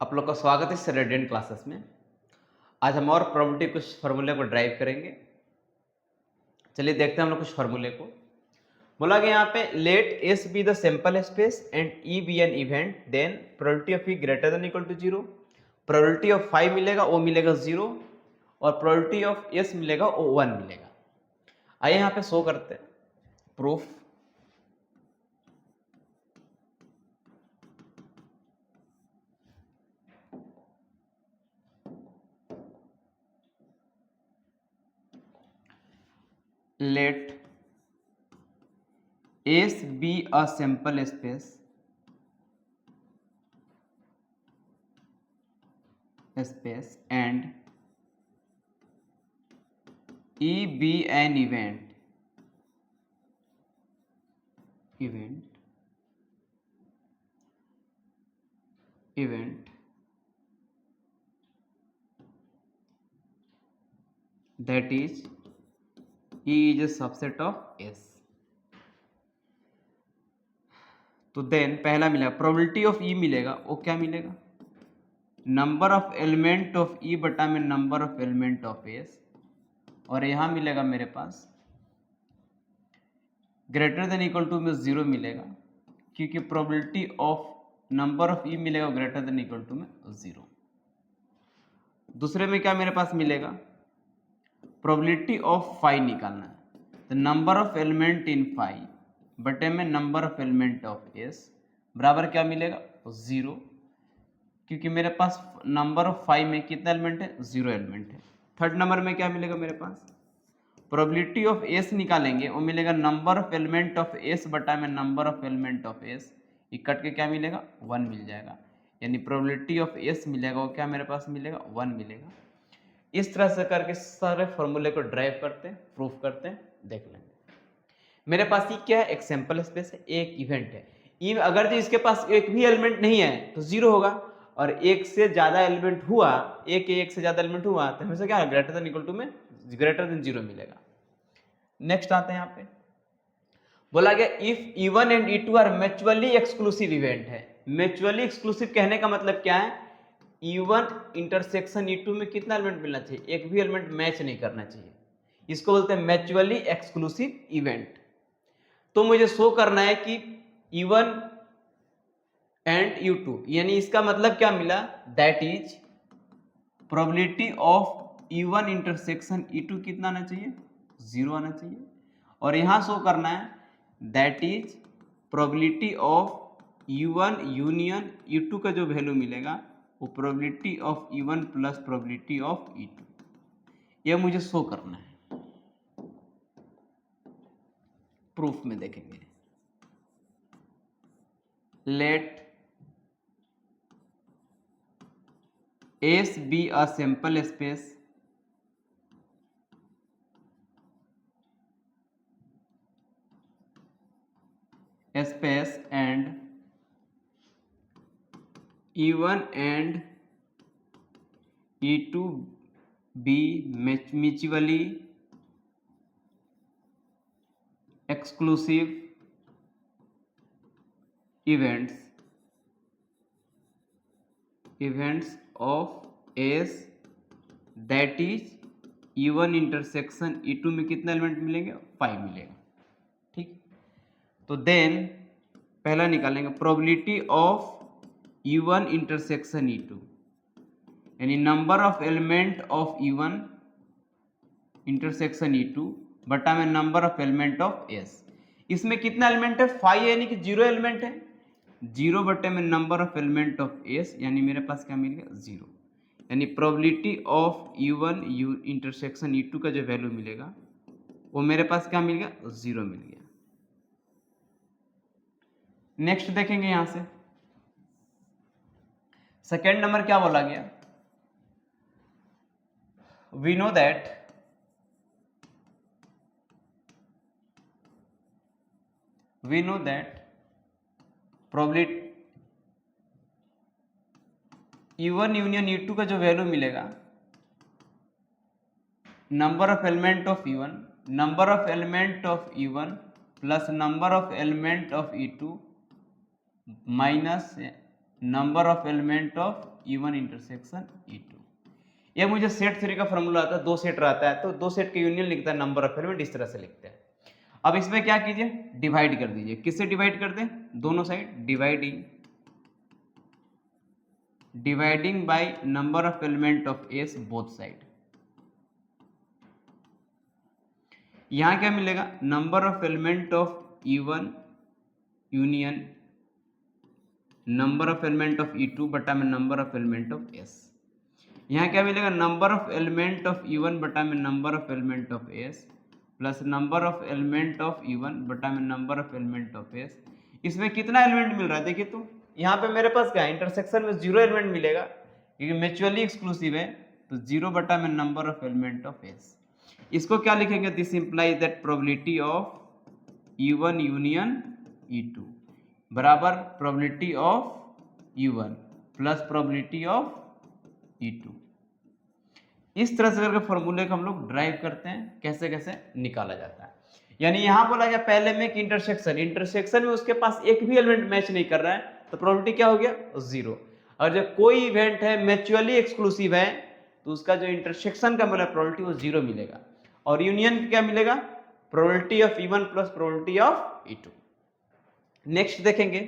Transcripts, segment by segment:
आप लोग का स्वागत है इस रेडियंट क्लासेस में। आज हम और प्रोबेबिलिटी कुछ फार्मूले को ड्राइव करेंगे। चलिए देखते हैं हम लोग कुछ फार्मूले को। बोला गया यहाँ पे let S be the sample space and E be an event, then probability of E greater than equal to 0, probability of 5 मिलेगा, ओ मिलेगा 0 और प्रोबेबिलिटी ऑफ एस मिलेगा, ओ 1 मिलेगा। आइए यहाँ पे शो करते हैं proof. Let S be a sample space and E be an event that is E is a subset of S। तो देन पहला मिला प्रोबेबिलिटी ऑफ ई मिलेगा, वो क्या मिलेगा, नंबर ऑफ एलिमेंट ऑफ ई बटा में number of element of S, और यहां मिलेगा मेरे पास ग्रेटर देन इक्वल टू में 0 मिलेगा क्योंकि प्रोबेबिलिटी ऑफ नंबर ऑफ ई मिलेगा ग्रेटर देन इक्वल टू में 0। दूसरे में क्या मेरे पास मिलेगा, प्रोबेबिलिटी ऑफ 5 निकालना है, तो नंबर ऑफ एलिमेंट इन 5 बटे में number of element of S बराबर क्या मिलेगा, 0, क्योंकि मेरे पास नंबर ऑफ 5 में कितना एलिमेंट है, 0 एलिमेंट है। थर्ड नंबर में क्या मिलेगा मेरे पास, प्रोबेबिलिटी ऑफ एस निकालेंगे, वो मिलेगा number of element of S बटा में number of element of S, ये कट के क्या मिलेगा, 1 मिल जाएगा, यानी प्रोबेबिलिटी ऑफ एस मिलेगा, वो क्या मेरे पास मिलेगा, 1 मिलेगा। इस तरह से करके सारे फॉर्मूले को ड्राइव करते हैं, प्रूफ करते हैं, देख लेंगे। मेरे पास ये क्या है, एक सैंपल स्पेस है, एक इवेंट है। अगर जो इसके पास एक भी एलिमेंट नहीं है तो 0 होगा, और एक से ज्यादा एलिमेंट हुआ, एक से ज्यादा एलिमेंट हुआ तो हमेशा क्या ग्रेटर देन इक्वल टू में ग्रेटर देन 0 मिलेगा। नेक्स्ट आते हैं यहाँ पे, बोला गया if E1 and E2 are mutually exclusive event है। म्यूचुअली एक्सक्लूसिव कहने का मतलब क्या है, E1 इंटरसेक्शन E2 में कितना एलिमेंट मिलना चाहिए, एक भी एलिमेंट मैच नहीं करना चाहिए, इसको बोलते हैं म्यूचुअली एक्सक्लूसिव इवेंट। तो मुझे शो करना है कि E1 एंड U2, यानी इसका मतलब क्या मिला, that is probability of E1 intersection E2 कितना आना चाहिए, 0 आना चाहिए, और यहां शो करना है that is probability of U1 union U2 का जो वैल्यू मिलेगा वो probability of E1 plus probability of E2, यह मुझे शो करना है। प्रूफ में देखेंगे, late S be a sample space and E1 and E2 be mutually exclusive events of S, that is E1 intersection E2 में कितना एलिमेंट मिलेंगे, 5 मिलेगा। ठीक, तो देन पहला निकालेंगे probability of E1 intersection E2, यानी number of element of E1 intersection E2 बटा में number of element of S। इसमें कितना एलिमेंट है, 5, यानी कि 0 एलिमेंट है, 0 बटे में number of element of S, यानी मेरे पास क्या मिल गया, 0, यानी probability of E1 intersection E2 का जो वैल्यू मिलेगा वो मेरे पास क्या मिल गया, 0 मिल गया। नेक्स्ट देखेंगे यहां से, सेकेंड नंबर क्या बोला गया, we know that probability E1 union E2 का जो वैल्यू मिलेगा, number of element of E1 plus number of element of E2 minus number of element of E1 intersection E2। ये मुझे सेट थ्योरी का formula आता है, दो सेट रहता है तो दो सेट का यूनियन लिखता है नंबर ऑफ एलिमेंट, इस तरह से लिखते हैं। अब इसमें क्या कीजिए, डिवाइड कर दीजिए। किससे डिवाइड कर दें? दोनों side dividing by number of element of S both side. यहां क्या मिलेगा? Number of element of E1 union number of element of E2 बटा में number of element of S। यहाँ क्या मिलेगा? Number of element of E1 बटा में number of element of S plus number of element of E1 बटा में number of element of S। इसमें कितना एलिमेंट मिल रहा है देखिए तो, यहाँ पे मेरे पास क्या है, इंटरसेक्शन में 0 एलिमेंट मिलेगा क्योंकि म्यूचुअली एक्सक्लूसिव है, तो 0 बटा में number of element of S। इसको क्या लिखेंगे? This implies that probability of E1 union E2 बराबर probability of E1 plus probability of E2। इस तरह से करके फॉर्मूले को हम लोग ड्राइव करते हैं, कैसे कैसे निकाला जाता है। यानी यहां बोला गया पहले में कि इंटरसेक्शन में उसके पास एक भी एलिमेंट मैच नहीं कर रहा है, तो प्रोबेबिलिटी क्या हो गया? 0। और जब कोई इवेंट है म्यूचुअली एक्सक्लूसिव है तो उसका जो इंटरसेक्शन का मिला प्रोबेबिलिटी वो 0 मिलेगा, और यूनियन क्या मिलेगा? Probability of E1 plus probability of E2। Next देखेंगे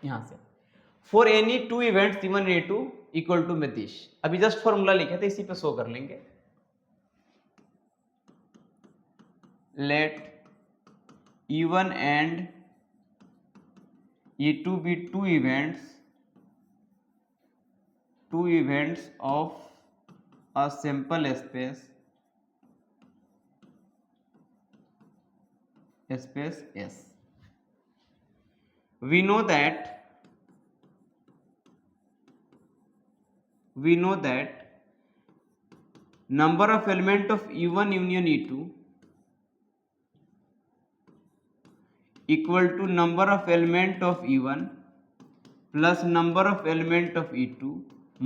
यहां से, for any two events E1 E2 equal to में दिस। अभी जस्ट फॉर्मूला लिखे थे, इसी पे शो कर लेंगे। Let E1 and E2 be two events of a sample space S। We know that number of element of E1 union E2 equal to number of element of E1 plus number of element of E2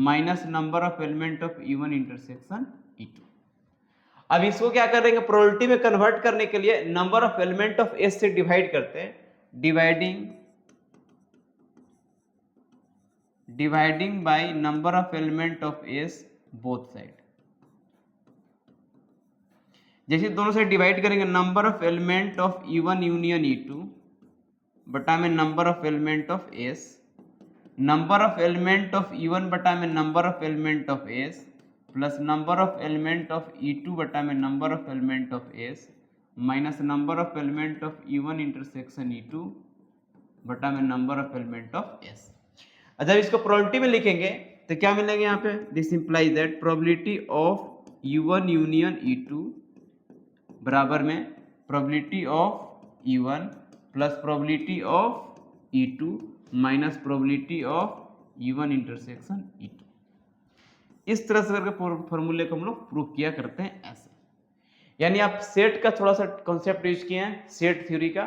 minus number of element of E1 intersection E2। अब इसको क्या करेंगे? Probability में convert करने के लिए number of element of S से divide करते हैं, dividing by number of element of S both side. जैसे दोनों साइड डिवाइड करेंगे, number of element of E1 union E2 बटा में number of element of S, number of element of E1 बटा में number of element of S plus number of element of E2 बटा में number of element of S minus number of element of E1 intersection E2 बटा में number of element of S. जब इसको probability में लिखेंगे तो क्या मिलेगा यहाँ पे? This implies that probability of E1 union E2 बराबर में probability of E1 plus probability of E2 minus probability of E1 intersection E2। इस तरह से करके फॉर्मूले को हम लोग प्रूव किया करते हैं ऐसे। यानी आप सेट का थोड़ा सा कॉन्सेप्ट यूज किए हैं, सेट थ्योरी का।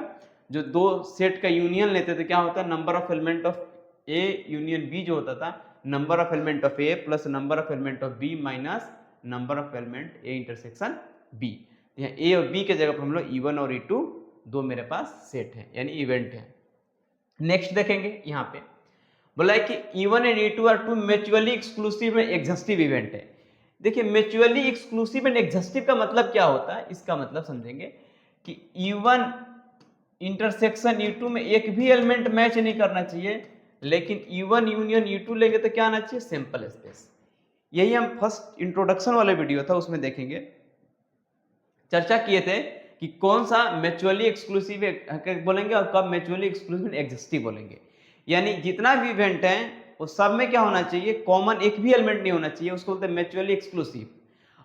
जो दो सेट का यूनियन लेते थे क्या होता है? Number of element of A union B जो होता था, number of element of A plus number of element of B minus number of element A intersection B. यहाँ ए और बी के जगह पर हम लोग E1 और E2 दो मेरे पास सेट है, यानी इवेंट है। नेक्स्ट देखेंगे, यहाँ पे बोला है कि E1 and E2 are two mutually exclusive and exhaustive event है। देखिए म्यूचुअली एक्सक्लूसिव एंड एग्जॉस्टिव का मतलब क्या होता है? इसका मतलब समझेंगे कि E1 इंटरसेक्शन E2 में एक भी एलिमेंट मैच नहीं करना चाहिए, लेकिन E1 यूनियन E2 लेंगे तो क्या आना चाहिए? Sample space. यही हम फर्स्ट इंट्रोडक्शन वाला वीडियो था उसमें देखेंगे, चर्चा किए थे कि कौन सा म्यूचुअली एक्सक्लूसिव बोलेंगे और कब म्यूचुअली एक्सक्लूसिव एग्जॉस्टिव बोलेंगे। यानी जितना भी इवेंट है वो सब में क्या होना चाहिए? कॉमन एक भी एलिमेंट नहीं होना चाहिए, उसको बोलते हैं म्यूचुअली एक्सक्लूसिव।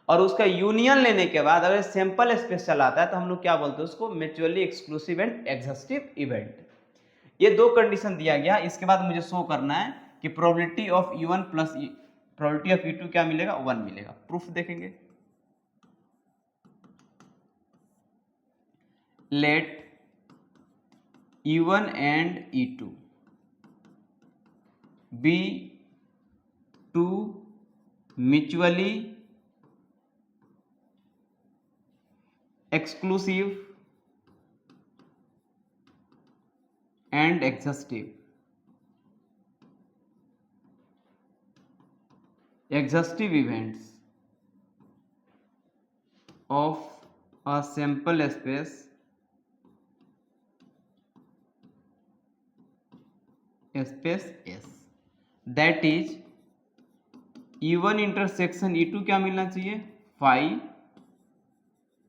और उसका यूनियन लेने के बाद अगर सैंपल स्पेस चलाता है तो हम लोग क्या बोलते हैं? उसको mutually exclusive and exhaustive event. ये दो कंडीशन दिया गया। इसके बाद मुझे शो करना है कि probability of E1 plus probability of E2 क्या मिलेगा? 1 मिलेगा। प्रूफ देखेंगे। Let E1 and E2 be two mutually exclusive and exhaustive exhaustive events of a sample space S that is E1 intersection E2 क्या मिलना चाहिए phi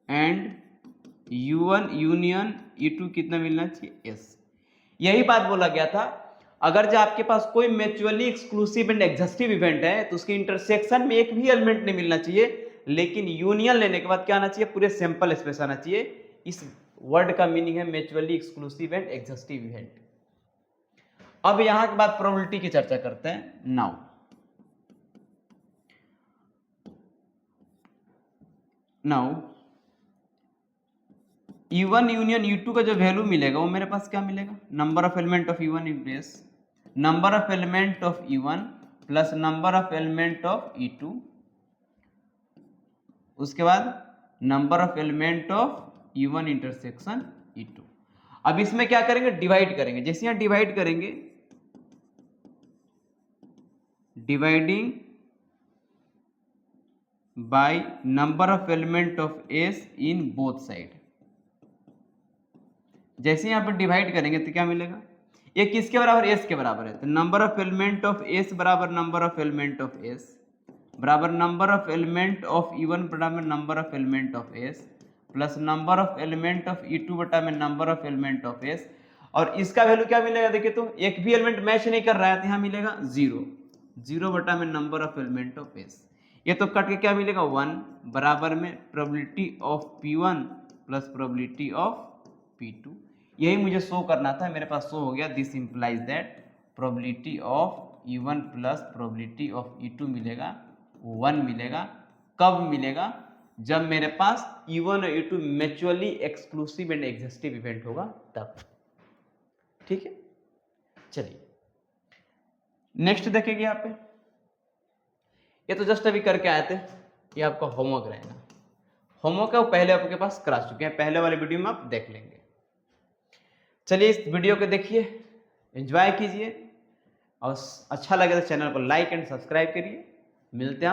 and U1 union E2 कितना मिलना चाहिए S। यही बात बोला गया था, अगर जो आपके पास कोई mutually exclusive and exhaustive event है तो उसके इंटरसेक्शन में एक भी एलिमेंट नहीं मिलना चाहिए, लेकिन यूनियन लेने के बाद क्या आना चाहिए, पूरे सैंपल स्पेस आना चाहिए। इस वर्ड का मीनिंग है mutually exclusive and exhaustive event. अब यहां के बाद प्रोबेबिलिटी की चर्चा करते हैं। नाउ E1 यूनियन E2 का जो वैल्यू मिलेगा वो मेरे पास क्या मिलेगा, number of element of E1 in base number of element of E1 plus number of element of E2, उसके बाद number of element of E1 intersection E2। अब इसमें क्या करेंगे, डिवाइड करेंगे। जैसे यहां डिवाइड करेंगे, dividing by number of element of S in both side. जैसे यहां पर डिवाइड करेंगे तो क्या मिलेगा, ये किसके बराबर, S के बराबर है, तो number of element of S बराबर number of element of S बराबर number of element of E1 बराबर number of element of S plus number of element of E2 बटा में number of element of S। और इसका value क्या मिलेगा, देखिए तो एक भी एलिमेंट मैच नहीं कर रहा है तो यहां मिलेगा 0 बटा में number of element of S। ये तो कट के क्या मिलेगा 1 बराबर में probability of P1 plus probability of P2। यही मुझे शो करना था, मेरे पास शो हो गया। This implies that probability of E1 plus probability of E2 मिलेगा 1 मिलेगा। कब मिलेगा, जब मेरे पास E1 और E2 mutually exclusive and exhaustive event होगा तब। ठीक है, चलिए नेक्स्ट देखेंगे। यहाँ पे ये तो जस्ट अभी करके आए थे, ये आपका होमवर्क रहेगा। होमवर्क पहले आपके पास करा चुके हैं, पहले वाले वीडियो में आप देख लेंगे। चलिए इस वीडियो को देखिए, एंजॉय कीजिए, और अच्छा लगे तो चैनल को लाइक एंड सब्सक्राइब करिए। मिलते हैं हम